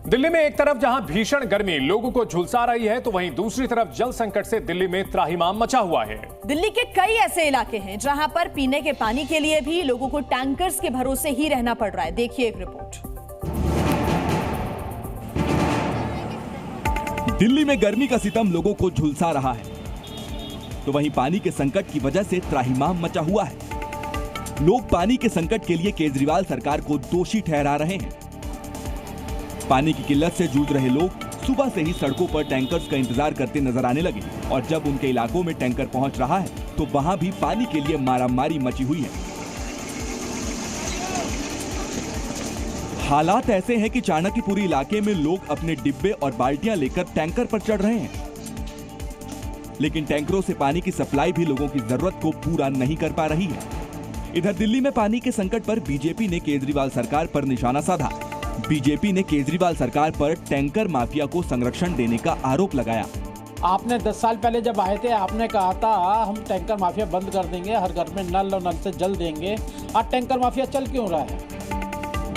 दिल्ली में एक तरफ जहां भीषण गर्मी लोगों को झुलसा रही है, तो वहीं दूसरी तरफ जल संकट से दिल्ली में त्राहिमाम मचा हुआ है। दिल्ली के कई ऐसे इलाके हैं जहां पर पीने के पानी के लिए भी लोगों को टैंकर्स के भरोसे ही रहना पड़ रहा है। देखिए एक रिपोर्ट। दिल्ली में गर्मी का सितम लोगों को झुलसा रहा है, तो वहीं पानी के संकट की वजह से त्राहिमाम मचा हुआ है। लोग पानी के संकट के लिए केजरीवाल सरकार को दोषी ठहरा रहे हैं। पानी की किल्लत से जूझ रहे लोग सुबह से ही सड़कों पर टैंकर्स का इंतजार करते नजर आने लगे, और जब उनके इलाकों में टैंकर पहुंच रहा है तो वहां भी पानी के लिए मारामारी मची हुई है। हालात ऐसे हैं कि चाणक्यपुरी इलाके में लोग अपने डिब्बे और बाल्टियां लेकर टैंकर पर चढ़ रहे हैं, लेकिन टैंकरों से पानी की सप्लाई भी लोगों की जरूरत को पूरा नहीं कर पा रही है। इधर दिल्ली में पानी के संकट पर बीजेपी ने केजरीवाल सरकार पर निशाना साधा। बीजेपी ने केजरीवाल सरकार पर टैंकर माफिया को संरक्षण देने का आरोप लगाया। आपने 10 साल पहले जब आए थे, आपने कहा था हम टैंकर माफिया बंद कर देंगे, हर घर में नल और नल से जल देंगे। आज टैंकर माफिया चल क्यों रहा है?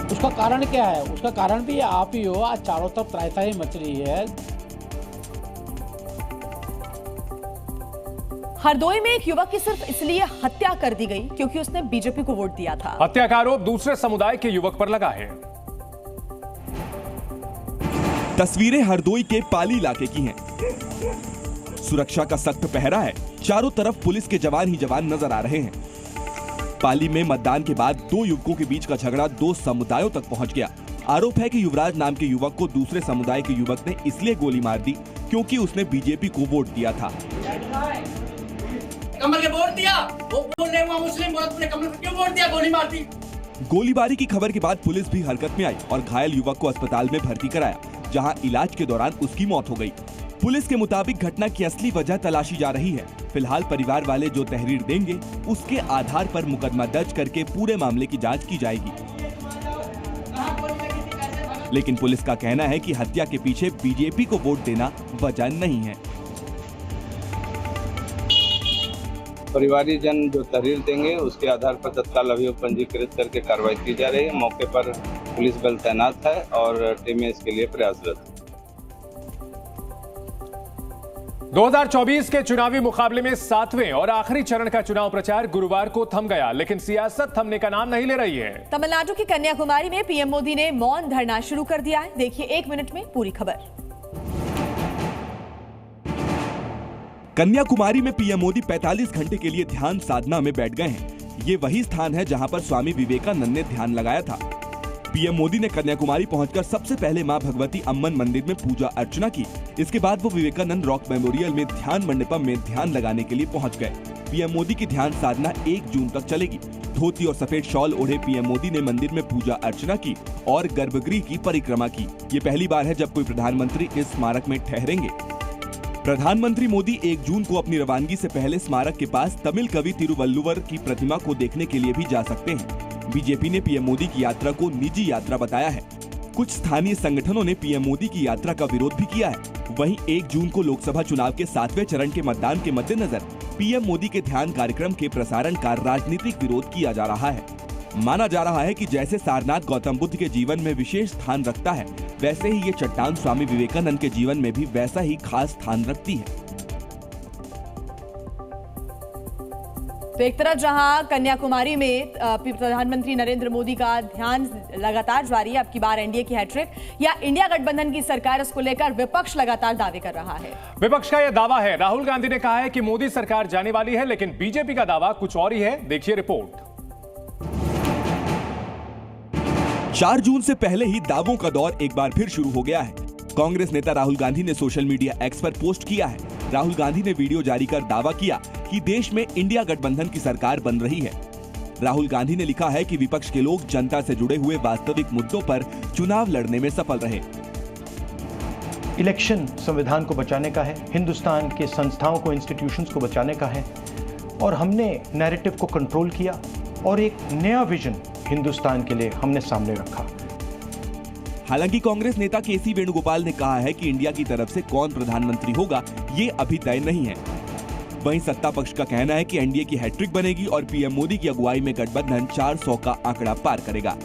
उसका कारण क्या है? उसका कारण भी आप ही हो। आज चारों तरफ त्राही मच रही है। हरदोई में एक युवक की सिर्फ इसलिए हत्या कर दी गई क्योंकि उसने बीजेपी को वोट दिया था। हत्या का आरोप दूसरे समुदाय के युवक पर लगा है। तस्वीरें हरदोई के पाली इलाके की हैं। सुरक्षा का सख्त पहरा है, चारों तरफ पुलिस के जवान ही जवान नजर आ रहे हैं। पाली में मतदान के बाद दो युवकों के बीच का झगड़ा दो समुदायों तक पहुंच गया। आरोप है कि युवराज नाम के युवक को दूसरे समुदाय के युवक ने इसलिए गोली मार दी क्योंकि उसने बीजेपी को वोट दिया था। कमल के वोट दिया, वो बोलने हुआ मुस्लिम औरत ने कमल को क्यों वोट दिया, गोली मार दी। गोलीबारी की खबर के बाद पुलिस भी हरकत में आई और घायल युवक को अस्पताल में भर्ती कराया, जहां इलाज के दौरान उसकी मौत हो गई। पुलिस के मुताबिक घटना की असली वजह तलाशी जा रही है। फिलहाल परिवार वाले जो तहरीर देंगे उसके आधार पर मुकदमा दर्ज करके पूरे मामले की जांच की जाएगी। लेकिन पुलिस का कहना है कि हत्या के पीछे बीजेपी को वोट देना वजह नहीं है। परिवारीजन जो तहरीर देंगे उसके आधार पर तत्काल अभियोग पंजीकृत करके कार्रवाई की जा रही है। मौके पर पुलिस बल तैनात है और टीमें इसके लिए प्रयासरत है। 2024 के चुनावी मुकाबले में 7वें और आखिरी चरण का चुनाव प्रचार गुरुवार को थम गया, लेकिन सियासत थमने का नाम नहीं ले रही है। तमिलनाडु की कन्याकुमारी में पीएम मोदी ने मौन धरना शुरू कर दिया है। देखिए 1 मिनट में पूरी खबर। कन्याकुमारी में पीएम मोदी 45 घंटे के लिए ध्यान साधना में बैठ गए हैं। ये वही स्थान है जहां पर स्वामी विवेकानंद ने ध्यान लगाया था। पीएम मोदी ने कन्याकुमारी पहुंचकर सबसे पहले मां भगवती अम्मन मंदिर में पूजा अर्चना की। इसके बाद वो विवेकानंद रॉक मेमोरियल में ध्यान मंडपम में ध्यान लगाने के लिए पहुंच गए। पीएम मोदी की ध्यान साधना 1 जून तक चलेगी। धोती और सफेद शॉल ओढ़े पीएम मोदी ने मंदिर में पूजा अर्चना की और गर्भगृह की परिक्रमा की। ये पहली बार है जब कोई प्रधानमंत्री इस स्मारक में ठहरेंगे। प्रधानमंत्री मोदी 1 जून को अपनी रवानगी से पहले स्मारक के पास तमिल कवि तिरुवल्लुवर की प्रतिमा को देखने के लिए भी जा सकते हैं। बीजेपी ने पीएम मोदी की यात्रा को निजी यात्रा बताया है। कुछ स्थानीय संगठनों ने पीएम मोदी की यात्रा का विरोध भी किया है। वहीं 1 जून को लोकसभा चुनाव के 7वें चरण के मतदान के मद्देनजर पीएम मोदी के ध्यान कार्यक्रम के प्रसारण का राजनीतिक विरोध किया जा रहा है। माना जा रहा है कि जैसे सारनाथ गौतम बुद्ध के जीवन में विशेष स्थान रखता है, वैसे ही ये चट्टान स्वामी विवेकानंद के जीवन में भी वैसा ही खास स्थान रखती है। तो एक तरफ जहां कन्याकुमारी में प्रधानमंत्री नरेंद्र मोदी का ध्यान लगातार जारी है, अब की बार एनडीए की हैट्रिक या इंडिया गठबंधन की सरकार, इसको लेकर विपक्ष लगातार दावे कर रहा है। विपक्ष का यह दावा है। राहुल गांधी ने कहा है कि मोदी सरकार जाने वाली है, लेकिन बीजेपी का दावा कुछ और ही है। देखिए रिपोर्ट। 4 जून से पहले ही दावों का दौर एक बार फिर शुरू हो गया है। कांग्रेस नेता राहुल गांधी ने सोशल मीडिया एक्स पर पोस्ट किया है। राहुल गांधी ने वीडियो जारी कर दावा किया कि देश में इंडिया गठबंधन की सरकार बन रही है। राहुल गांधी ने लिखा है कि विपक्ष के लोग जनता से जुड़े हुए वास्तविक मुद्दों पर चुनाव लड़ने में सफल रहे। इलेक्शन संविधान को बचाने का है, हिंदुस्तान के संस्थाओं को, इंस्टीट्यूशंस को बचाने का है, और हमने नैरेटिव को कंट्रोल किया और एक नया विजन हिंदुस्तान के लिए हमने सामने रखा। हालांकि कांग्रेस नेता केसी वेणुगोपाल ने कहा है कि इंडिया की तरफ से कौन प्रधानमंत्री होगा ये अभी तय नहीं है। वहीं सत्ता पक्ष का कहना है कि एनडीए की हैट्रिक बनेगी और पीएम मोदी की अगुवाई में गठबंधन 400 का आंकड़ा पार करेगा।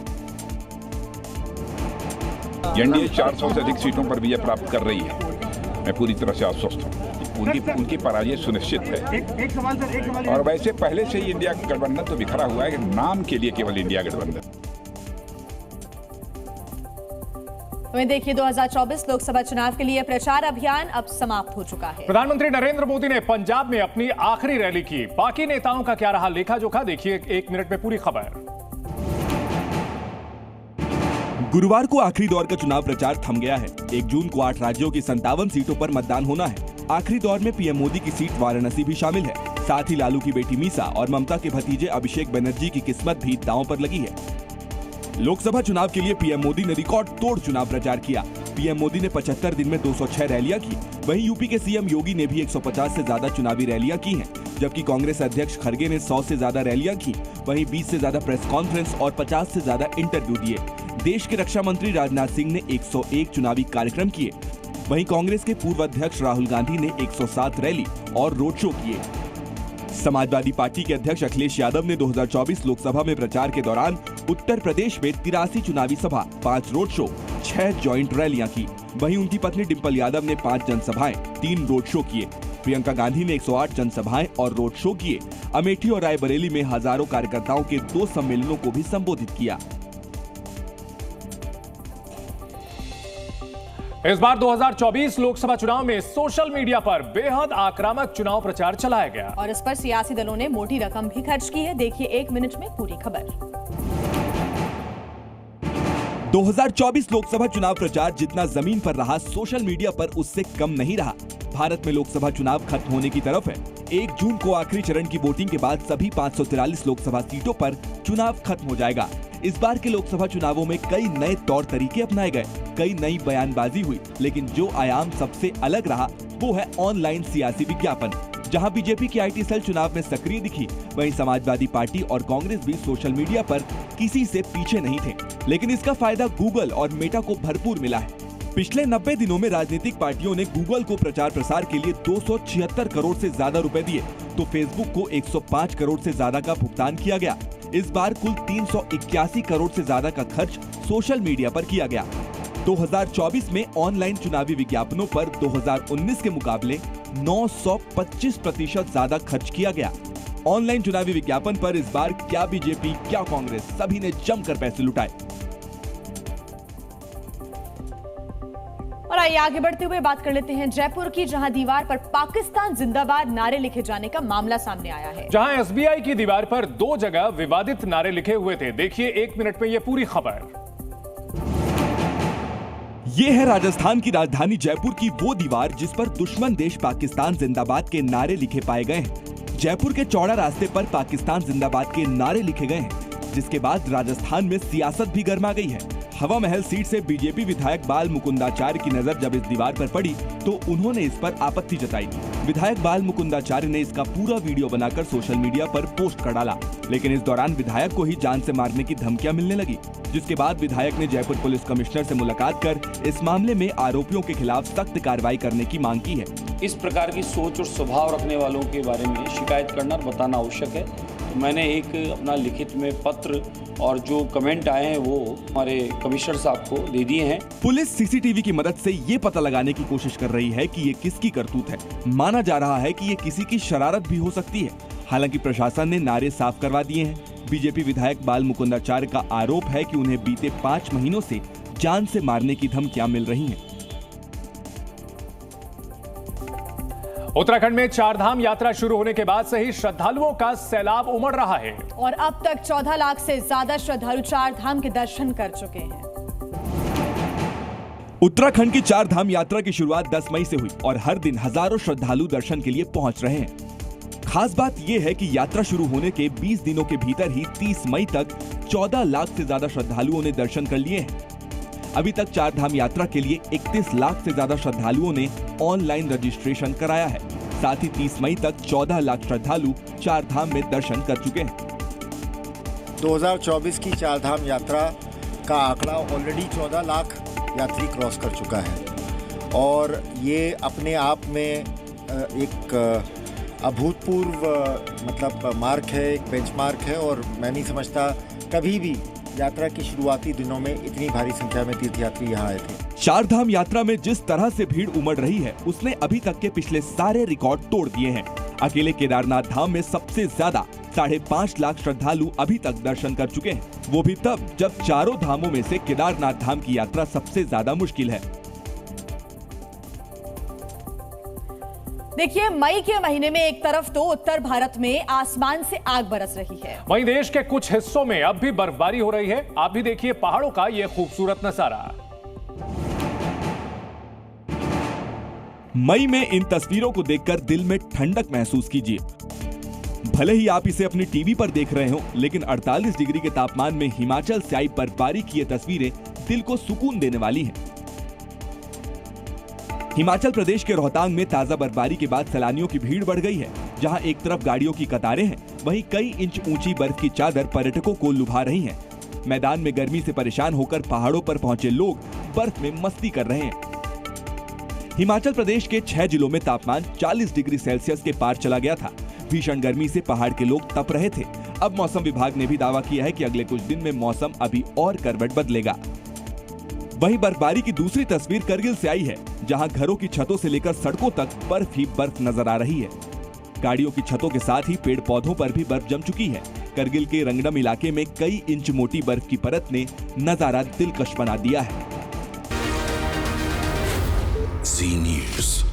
एनडीए 400 से अधिक सीटों पर विजय प्राप्त कर रही है। मैं पूरी तरह से आश्वस्त हूँ। उनकी पराजय सुनिश्चित है। और वैसे पहले से ही इंडिया गठबंधन तो बिखरा हुआ है, नाम के लिए केवल इंडिया गठबंधन। वहीं देखिए 2024 लोकसभा चुनाव के लिए प्रचार अभियान अब समाप्त हो चुका है। प्रधानमंत्री नरेंद्र मोदी ने पंजाब में अपनी आखिरी रैली की। बाकी नेताओं का क्या रहा लेखा जोखा, देखिए 1 मिनट में पूरी खबर। गुरुवार को आखिरी दौर का चुनाव प्रचार थम गया है। 1 जून को 8 राज्यों की 57 सीटों पर मतदान होना है। आखिरी दौर में पीएम मोदी की सीट वाराणसी भी शामिल है। साथ ही लालू की बेटी मीसा और ममता के भतीजे अभिषेक बनर्जी की किस्मत भी दांव पर लगी है। लोकसभा चुनाव के लिए पीएम मोदी ने रिकॉर्ड तोड़ चुनाव प्रचार किया। पीएम मोदी ने 75 दिन में 206 रैलियां की। वहीं यूपी के सीएम योगी ने भी 150 से ज्यादा चुनावी रैलियां की हैं, जबकि कांग्रेस अध्यक्ष खड़गे ने 100 से ज्यादा रैलियां की। वहीं 20 से ज्यादा प्रेस कॉन्फ्रेंस और 50 से ज्यादा इंटरव्यू दिए। देश के रक्षा मंत्री राजनाथ सिंह ने 101 चुनावी कार्यक्रम किए। वहीं कांग्रेस के पूर्व अध्यक्ष राहुल गांधी ने 107 रैली और रोड शो किए। समाजवादी पार्टी के अध्यक्ष अखिलेश यादव ने 2024 लोकसभा में प्रचार के दौरान उत्तर प्रदेश में 83 चुनावी सभा, 5 रोड शो, 6 जॉइंट रैलियां की। वहीं उनकी पत्नी डिंपल यादव ने 5 जनसभाएं, 3 रोड शो किए। प्रियंका गांधी ने 108 जनसभाएं और रोड शो किए। अमेठी और रायबरेली में हजारों कार्यकर्ताओं के 2 सम्मेलनों को भी संबोधित किया। इस बार 2024 लोकसभा चुनाव में सोशल मीडिया पर बेहद आक्रामक चुनाव प्रचार चलाया गया और इस पर सियासी दलों ने मोटी रकम भी खर्च की है। देखिए 1 मिनट में पूरी खबर। 2024 लोकसभा चुनाव प्रचार जितना जमीन पर रहा, सोशल मीडिया पर उससे कम नहीं रहा। भारत में लोकसभा चुनाव खत्म होने की तरफ है। 1 जून को आखिरी चरण की वोटिंग के बाद सभी 543 लोकसभा सीटों पर चुनाव खत्म हो जाएगा। इस बार के लोकसभा चुनावों में कई नए तौर तरीके अपनाए गए, कई नई बयानबाजी हुई, लेकिन जो आयाम सबसे अलग रहा वो है ऑनलाइन सियासी विज्ञापन। जहां बीजेपी की आईटी सेल चुनाव में सक्रिय दिखी, वहीं समाजवादी पार्टी और कांग्रेस भी सोशल मीडिया पर किसी से पीछे नहीं थे। लेकिन इसका फायदा गूगल और मेटा को भरपूर मिला है। पिछले 90 दिनों में राजनीतिक पार्टियों ने गूगल को प्रचार प्रसार के लिए 276 करोड़ से ज्यादा रुपए दिए, तो फेसबुक को 105 करोड़ से ज्यादा का भुगतान किया गया। इस बार कुल 381 करोड़ से ज्यादा का खर्च सोशल मीडिया पर किया गया। 2024 में ऑनलाइन चुनावी विज्ञापनों पर 2019 के मुकाबले 925% ज्यादा खर्च किया गया। ऑनलाइन चुनावी विज्ञापन पर इस बार क्या बीजेपी क्या कांग्रेस, सभी ने जमकर पैसे लुटाए। और आइए आगे बढ़ते हुए बात कर लेते हैं जयपुर की, जहां दीवार पर पाकिस्तान जिंदाबाद नारे लिखे जाने का मामला सामने आया है। जहां एसबीआई की दीवार पर 2 जगह विवादित नारे लिखे हुए थे। देखिए 1 मिनट में ये पूरी खबर। ये है राजस्थान की राजधानी जयपुर की वो दीवार जिस पर दुश्मन देश पाकिस्तान जिंदाबाद के नारे लिखे पाए गए हैं। जयपुर के चौड़ा रास्ते पर पाकिस्तान जिंदाबाद के नारे लिखे गए हैं, जिसके बाद राजस्थान में सियासत भी गर्मा गई है। हवा महल सीट से बीजेपी विधायक बाल मुकुंदाचार्य की नजर जब इस दीवार पर पड़ी तो उन्होंने इस पर आपत्ति जताई। विधायक बाल मुकुंदाचार्य ने इसका पूरा वीडियो बनाकर सोशल मीडिया पर पोस्ट कर डाला, लेकिन इस दौरान विधायक को ही जान से मारने की धमकियां मिलने लगी, जिसके बाद विधायक ने जयपुर पुलिस कमिश्नर से मुलाकात कर इस मामले में आरोपियों के खिलाफ सख्त कार्रवाई करने की मांग की है। इस प्रकार की सोच और स्वभाव रखने वालों के बारे में शिकायत करना और बताना आवश्यक है। तो मैंने एक अपना लिखित में पत्र और जो कमेंट आए हैं वो हमारे कमिश्नर साहब को दे दिए हैं। पुलिस सीसीटीवी की मदद से ये पता लगाने की कोशिश कर रही है कि ये किसकी करतूत है। माना जा रहा है कि ये किसी की शरारत भी हो सकती है। हालांकि प्रशासन ने नारे साफ करवा दिए हैं। बीजेपी विधायक बाल मुकुंदाचार्य का आरोप है कि उन्हें बीते 5 महीनों से जान से मारने की धमकियां मिल रही हैं। उत्तराखंड में 4 धाम यात्रा शुरू होने के बाद से ही श्रद्धालुओं का सैलाब उमड़ रहा है और अब तक 14 लाख से ज्यादा श्रद्धालु 4 धाम के दर्शन कर चुके हैं। उत्तराखंड की 4 धाम यात्रा की शुरुआत 10 मई से हुई और हर दिन हजारों श्रद्धालु दर्शन के लिए पहुंच रहे हैं। खास बात यह है कि यात्रा शुरू होने के 20 दिनों के भीतर ही 30 मई तक 14 लाख से ज्यादा श्रद्धालुओं ने दर्शन कर लिए हैं। अभी तक 4 धाम यात्रा के लिए 31 लाख से ज्यादा श्रद्धालुओं ने ऑनलाइन रजिस्ट्रेशन कराया है। साथ ही 30 मई तक 14 लाख श्रद्धालु 4 धाम में दर्शन कर चुके हैं। 2024 की 4 धाम यात्रा का आंकड़ा ऑलरेडी 14 लाख यात्री क्रॉस कर चुका है और ये अपने आप में एक अभूतपूर्व मतलब मार्क है, एक बेंचमार्क है और मैं नहीं समझता कभी भी यात्रा के शुरुआती दिनों में इतनी भारी संख्या में तीर्थयात्री यहाँ आए थे। चारधाम यात्रा में जिस तरह से भीड़ उमड़ रही है, उसने अभी तक के पिछले सारे रिकॉर्ड तोड़ दिए हैं। अकेले केदारनाथ धाम में सबसे ज्यादा 5.5 लाख श्रद्धालु अभी तक दर्शन कर चुके हैं, वो भी तब जब चारों धामों में से केदारनाथ धाम की यात्रा सबसे ज्यादा मुश्किल है। देखिए, मई के महीने में एक तरफ तो उत्तर भारत में आसमान से आग बरस रही है, वहीं देश के कुछ हिस्सों में अब भी बर्फबारी हो रही है। आप भी देखिए पहाड़ों का ये खूबसूरत नजारा। मई में इन तस्वीरों को देखकर दिल में ठंडक महसूस कीजिए। भले ही आप इसे अपनी टीवी पर देख रहे हो, लेकिन 48 डिग्री के तापमान में हिमाचल से आई बर्फबारी की ये तस्वीरें दिल को सुकून देने वाली हैं। हिमाचल प्रदेश के रोहतांग में ताजा बर्फबारी के बाद सैलानियों की भीड़ बढ़ गई है। जहां एक तरफ गाड़ियों की कतारें हैं, वहीं कई इंच ऊंची बर्फ की चादर पर्यटकों को लुभा रही है। मैदान में गर्मी से परेशान होकर पहाड़ों पर पहुंचे लोग बर्फ में मस्ती कर रहे हैं। हिमाचल प्रदेश के 6 जिलों में तापमान 40 डिग्री सेल्सियस के पार चला गया था। भीषण गर्मी से पहाड़ के लोग तप रहे थे। अब मौसम विभाग ने भी दावा किया है कि अगले कुछ दिन में मौसम अभी और करवट बदलेगा। वहीं बर्फबारी की दूसरी तस्वीर करगिल से आई है, जहां घरों की छतों से लेकर सड़कों तक बर्फ ही बर्फ नजर आ रही है। गाड़ियों की छतों के साथ ही पेड़ पौधों पर भी बर्फ जम चुकी है। करगिल के रंगडम इलाके में कई इंच मोटी बर्फ की परत ने नजारा दिलकश बना दिया है। जी न्यूज़।